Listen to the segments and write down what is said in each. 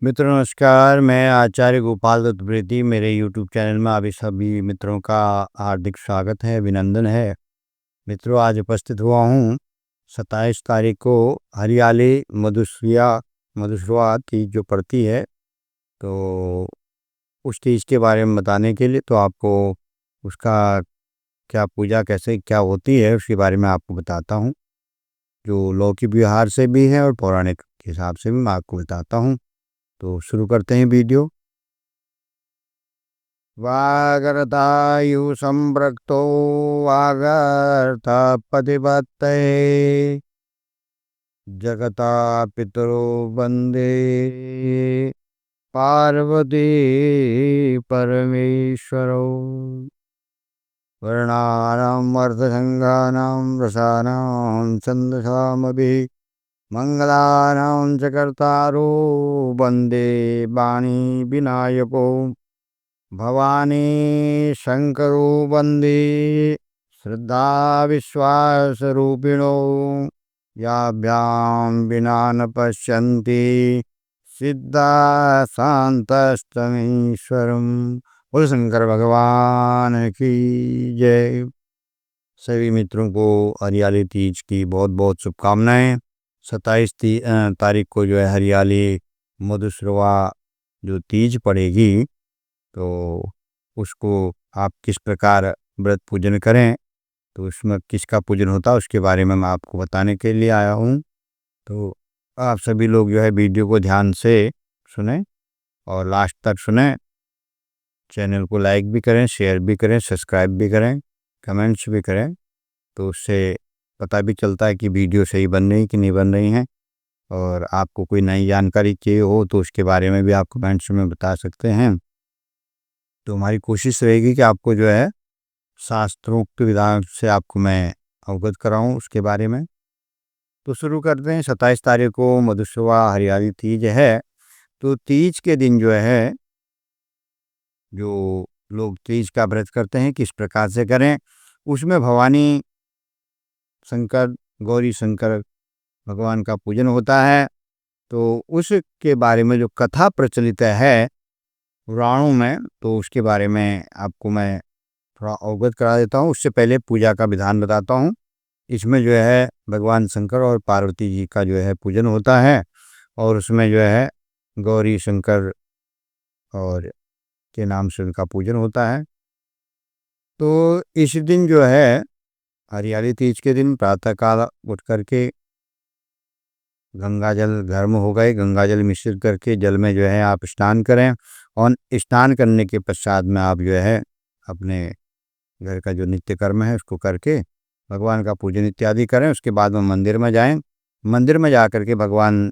मित्रों नमस्कार, मैं आचार्य गोपाल दत्त प्रीति मेरे यूट्यूब चैनल में आप सभी मित्रों का हार्दिक स्वागत है, अभिनंदन है। मित्रों आज उपस्थित हुआ हूँ 27 तारीख को हरियाली मधुश्रुआ तीज जो पड़ती है, तो उस तीज के बारे में बताने के लिए तो आपको उसका क्या पूजा कैसे क्या होती है उसके बारे में आपको बताता हूँ, जो लौकिक व्यवहार से भी है और पौराणिक हिसाब से भी मैं आपको बताता हूँ। तो शुरू करते हैं वीडियो। वागरतायु संपृक्तो वागर्थ पतिपत्तये जगता पितरो वंदे पार्वती परमेश्वरो वर्णानां अर्थसंगानां रसानां छन्दसामभिः मंगलानां च कर्तारो वंदे वाणी विनायको भवानी शंकरो वंदे श्रद्धा विश्वासरूपिणो याभ्यां विना न पश्यन्ति सिद्धा शांतस्तमीश्वरम। बोल शंकर भगवान की जय। सभी मित्रों को हरियाली तीज की बहुत बहुत शुभकामनाएं। 27 तारीख को जो है हरियाली मधुश्रवा जो तीज पड़ेगी, तो उसको आप किस प्रकार व्रत पूजन करें, तो उसमें किसका पूजन होता है उसके बारे में मैं आपको बताने के लिए आया हूँ। तो आप सभी लोग जो है वीडियो को ध्यान से सुने और लास्ट तक सुने। चैनल को लाइक भी करें, शेयर भी करें, सब्सक्राइब भी करें, कमेंट्स भी करें, तो उससे पता भी चलता है कि वीडियो सही बन रही कि नहीं बन रही हैं। और आपको कोई नई जानकारी चाहिए हो तो उसके बारे में भी आप कमेंट्स में बता सकते हैं। तो हमारी कोशिश रहेगी कि आपको जो है शास्त्रोक्त विधान से आपको मैं अवगत कराऊं उसके बारे में। तो शुरू करते हैं। 27 तारीख को मधुश्रवा हरियाली तीज है। तो तीज के दिन जो है जो लोग तीज का व्रत करते हैं किस प्रकार से करें, उसमें भवानी शंकर गौरी शंकर भगवान का पूजन होता है। तो उसके बारे में जो कथा प्रचलित है पुराणों में, तो उसके बारे में आपको मैं थोड़ा अवगत करा देता हूँ। उससे पहले पूजा का विधान बताता हूँ। इसमें जो है भगवान शंकर और पार्वती जी का जो है पूजन होता है, और उसमें जो है गौरी शंकर और के नाम से उनका पूजन होता है। तो इस दिन जो है हरियाली तीज के दिन प्रातःकाल उठ करके गंगा जल गर्म हो गए, गंगा जल मिश्रित करके जल में जो है आप स्नान करें, और स्नान करने के पश्चात में आप जो है अपने घर का जो नित्य कर्म है उसको करके भगवान का पूजन इत्यादि करें। उसके बाद में मंदिर में जाएं। मंदिर में जा करके भगवान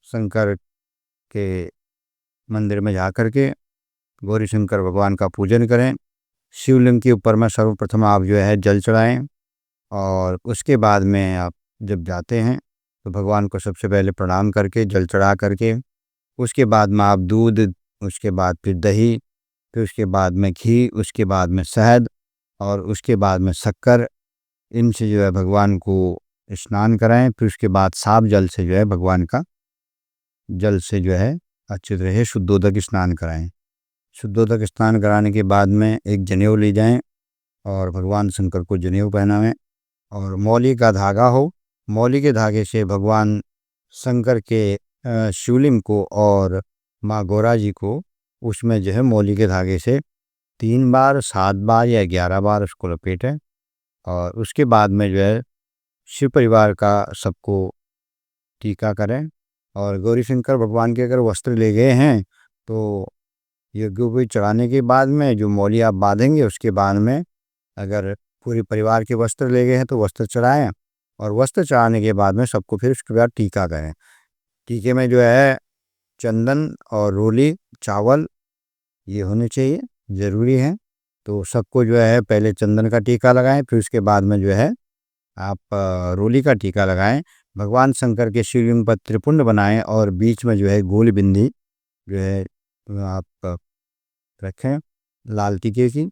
शंकर के मंदिर में जा करके गौरी शंकर भगवान का पूजन करें। शिवलिंग के ऊपर में सर्वप्रथम आप जो है जल चढ़ाएं, और उसके बाद में आप जब जाते हैं तो भगवान को सबसे पहले प्रणाम करके जल चढ़ा करके उसके बाद में आप दूध, उसके बाद फिर दही, फिर उसके बाद में घी, उसके बाद में शहद और उसके बाद में शक्कर, इनसे जो है भगवान को स्नान कराएं। फिर उसके बाद साफ जल से जो है भगवान का जल से जो है अच्छी तरह से शुद्धोदक स्नान कराएं। शुद्धोदक स्नान कराने के बाद में एक जनेऊ ले जाएं और भगवान शंकर को जनेऊ पहनावें, और मौली का धागा हो, मौली के धागे से भगवान शंकर के शिवलिंग को और माँ गौरा जी को उसमें जो है मौली के धागे से 3 बार, 7 बार या 11 बार उसको लपेटें। और उसके बाद में जो है शिव परिवार का सबको टीका करें। और गौरी शंकर भगवान के अगर वस्त्र ले गए हैं तो यज्ञों को चढ़ाने के बाद में जो मौली आप बांधेंगे, उसके बाद में अगर पूरे परिवार के वस्त्र ले गए हैं तो वस्त्र चढ़ाएं, और वस्त्र चढ़ाने के बाद में सबको फिर उसके बाद टीका करें। टीके में जो है चंदन और रोली चावल ये होने चाहिए, ज़रूरी है। तो सबको जो है पहले चंदन का टीका लगाएं, फिर उसके बाद में जो है आप रोली का टीका लगाएं। भगवान शंकर के शिवलिंग पर त्रिपुंड बनाएं और बीच में जो है गोल बिंदी जो है आप रखें लाल टीके की,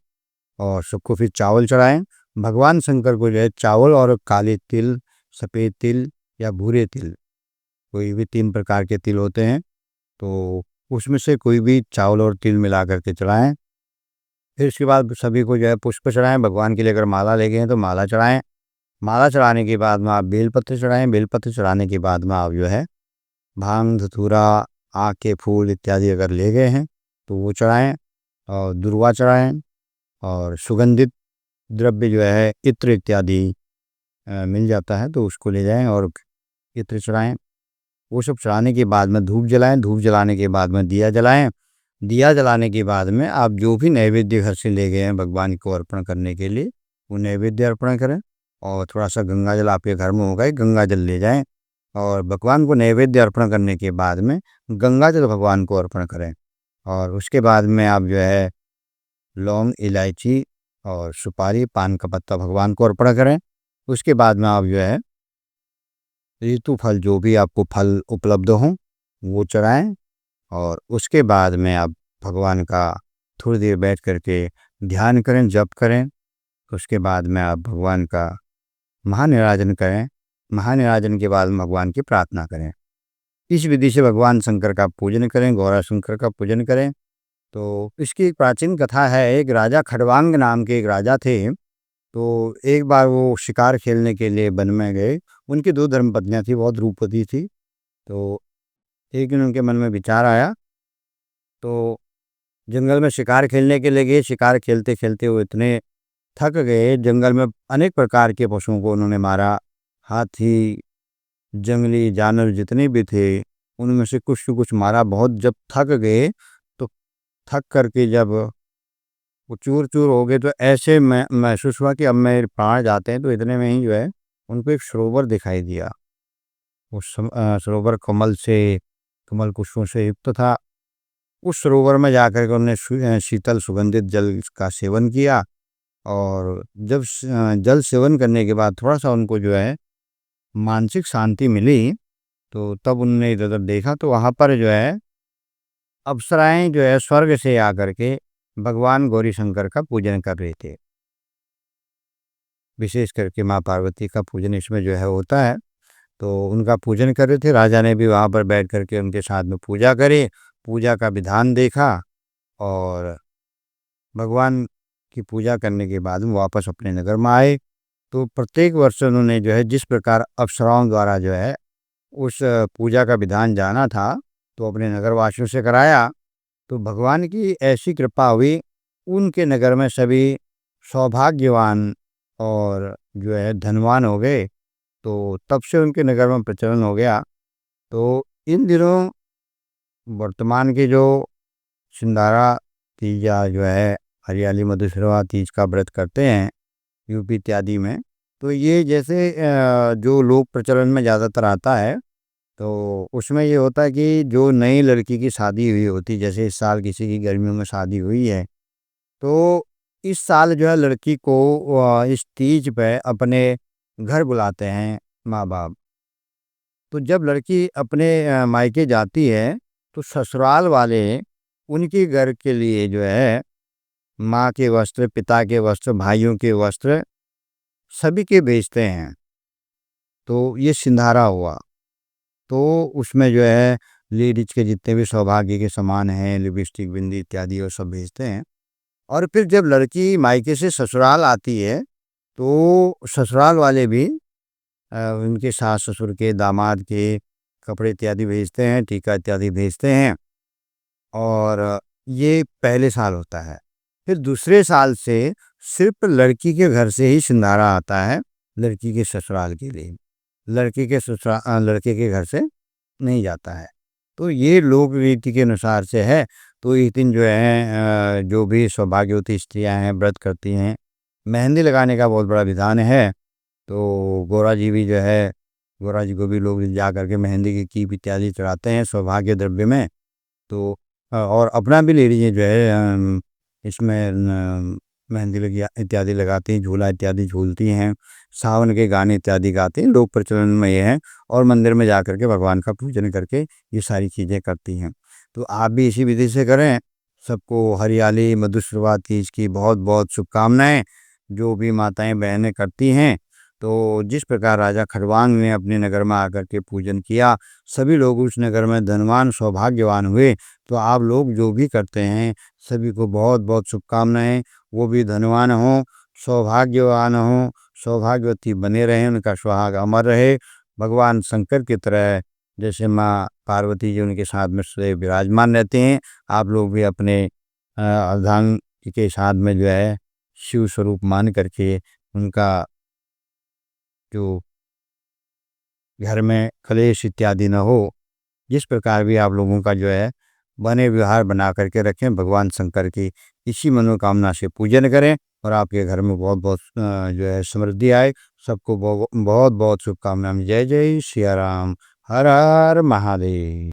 और सबको फिर चावल चढ़ाएं। भगवान शंकर को जो है चावल और काले तिल, सफ़ेद तिल या भूरे तिल, कोई भी 3 प्रकार के तिल होते हैं, तो उसमें से कोई भी चावल और तिल मिला करके चढ़ाएँ। फिर उसके बाद सभी को जो है पुष्प चढ़ाएँ। भगवान के लिए अगर माला ले गए हैं तो माला चढ़ाएँ। माला चढ़ाने के बाद में आप बेलपत्र चढ़ाएँ। बेलपत्र चढ़ाने के बाद में आप जो है भांग, धतूरा, आक के फूल इत्यादि अगर ले गए हैं तो वो चढ़ाएँ, और दुर्वा चढ़ाएँ, और सुगंधित द्रव्य जो है इत्र इत्यादि मिल जाता है तो उसको ले जाएँ और इत्र चढ़ाएँ। वो सब चढ़ाने के बाद में धूप जलाएँ। धूप जलाने के बाद में दिया जलाएँ। दिया जलाने के बाद में आप जो भी नैवेद्य घर से ले गए हैं भगवान को अर्पण करने के लिए, वो नैवेद्य अर्पण करें। और थोड़ा सा गंगा जल आपके घर में होगा, गंगा जल ले जाएं और भगवान को नैवेद्य अर्पण करने के बाद में गंगा जल भगवान को अर्पण करें। और उसके बाद में आप जो है लौंग, इलायची और सुपारी, पान का पत्ता भगवान को अर्पण करें। उसके बाद में आप जो है ऋतु फल, जो भी आपको फल उपलब्ध हों वो चढ़ाएं। और उसके बाद में आप भगवान का थोड़ी देर बैठ करके ध्यान करें, जप करें। उसके बाद में आप भगवान का महानिराजन करें। महानिराजन के बाद भगवान की प्रार्थना करें। इस विधि से भगवान शंकर का पूजन करें, गौरा शंकर का पूजन करें। तो इसकी एक प्राचीन कथा है। एक राजा खड़वांग नाम के एक राजा थे। तो एक बार वो शिकार खेलने के लिए वन में गए। उनकी 2 धर्मपत्नियां थी, बहुत रूपवती थी। तो एक दिन उनके मन में विचार आया, तो जंगल में शिकार खेलने के लिए गए। शिकार खेलते खेलते वो इतने थक गए, जंगल में अनेक प्रकार के पशुओं को उन्होंने मारा। हाथी, जंगली जानवर जितने भी थे उनमें से कुछ न कुछ मारा। बहुत जब थक गए तो थक करके जब वो चूर चूर हो गए तो ऐसे महसूस हुआ कि अब मेरे प्राण जाते हैं। तो इतने में ही जो है उनको एक सरोवर दिखाई दिया। उस सरोवर कमल पुष्पों से युक्त था। उस सरोवर में जाकर के उन्होंने शीतल सुगंधित जल का सेवन किया। और जब जल सेवन करने के बाद थोड़ा सा उनको जो है मानसिक शांति मिली, तो तब उन्होंने इधर उधर देखा तो वहाँ पर जो है अप्सराएं जो है स्वर्ग से आकर के भगवान गौरी शंकर का पूजन कर रहे थे। विशेष करके माँ पार्वती का पूजन इसमें जो है होता है। तो उनका पूजन कर रहे थे। राजा ने भी वहाँ पर बैठ करके उनके साथ में पूजा करी। पूजा का विधान देखा और भगवान की पूजा करने के बाद वो वापस अपने नगर में आए। तो प्रत्येक वर्ष उन्होंने जो है जिस प्रकार अप्सराओं द्वारा जो है उस पूजा का विधान जाना था तो अपने नगरवासियों से कराया। तो भगवान की ऐसी कृपा हुई, उनके नगर में सभी सौभाग्यवान और जो है धनवान हो गए। तो तब से उनके नगर में प्रचलन हो गया। तो इन दिनों वर्तमान के जो सिंधारा तीज या जो है हरियाली मधुश्रवा तीज का व्रत करते हैं यूपी इत्यादि में, तो ये जैसे जो लोक प्रचलन में ज़्यादातर आता है, तो उसमें ये होता है कि जो नई लड़की की शादी हुई होती, जैसे इस साल किसी की गर्मियों में शादी हुई है, तो इस साल जो है लड़की को इस तीज पे अपने घर बुलाते हैं माँ बाप। तो जब लड़की अपने मायके जाती है तो ससुराल वाले उनके घर के लिए जो है माँ के वस्त्र, पिता के वस्त्र, भाइयों के वस्त्र सभी के बेचते हैं। तो ये सिंधारा हुआ। तो उसमें जो है लेडीज के जितने भी सौभाग्य के सामान हैं, लिपस्टिक, बिंदी इत्यादि वो सब बेचते हैं। और फिर जब लड़की मायके से ससुराल आती है तो ससुराल वाले भी उनके सास ससुर के, दामाद के कपड़े इत्यादि भेजते हैं, टीका इत्यादि भेजते हैं। और ये पहले साल होता है। फिर दूसरे साल से सिर्फ लड़की के घर से ही सिंधारा आता है लड़की के ससुराल के लिए। लड़के के घर से नहीं जाता है। तो ये लोक रीति के अनुसार से है। तो इस दिन जो है जो भी सौभाग्यवती स्त्रियां हैं व्रत करती हैं। मेहंदी लगाने का बहुत बड़ा विधान है। तो गौरा जी भी जो है, गौरा जी को भी लोग जा करके मेहंदी की कीप इत्यादि चढ़ाते हैं सौभाग्य द्रव्य में। तो और अपना भी लेडीजें जो है इसमें मेहंदी लगी इत्यादि लगाती हैं, झूला इत्यादि झूलती हैं, सावन के गाने इत्यादि गाते हैं। लोक प्रचलन में ये है। और मंदिर में जा करके भगवान का पूजन करके ये सारी चीज़ें करती हैं। तो आप भी इसी विधि से करें। सबको हरियाली मधुश्रवा तीज की बहुत बहुत शुभकामनाएं। जो भी माताएं बहनें करती हैं तो जिस प्रकार राजा खरवांग ने अपने नगर में आकर के पूजन किया, सभी लोग उस नगर में धनवान सौभाग्यवान हुए। तो आप लोग जो भी करते हैं, सभी को बहुत बहुत शुभकामनाएं। वो भी धनवान हों, सौभाग्यवान हों, सौभाग्यवती बने रहें, उनका सुहाग अमर रहे। भगवान शंकर की तरह जैसे माँ पार्वती जी उनके साथ में सदैव विराजमान रहते हैं, आप लोग भी अपने अर्धांग के साथ में जो है शिव स्वरूप मान करके उनका जो घर में कलेश इत्यादि न हो, जिस प्रकार भी आप लोगों का जो है बने व्यवहार बना करके रखें। भगवान शंकर की इसी मनोकामना से पूजन करें और आपके घर में बहुत बहुत जो है समृद्धि आए। सबको बहुत बहुत शुभकामनाएं। जय जय सिया राम। हर हर महादेव।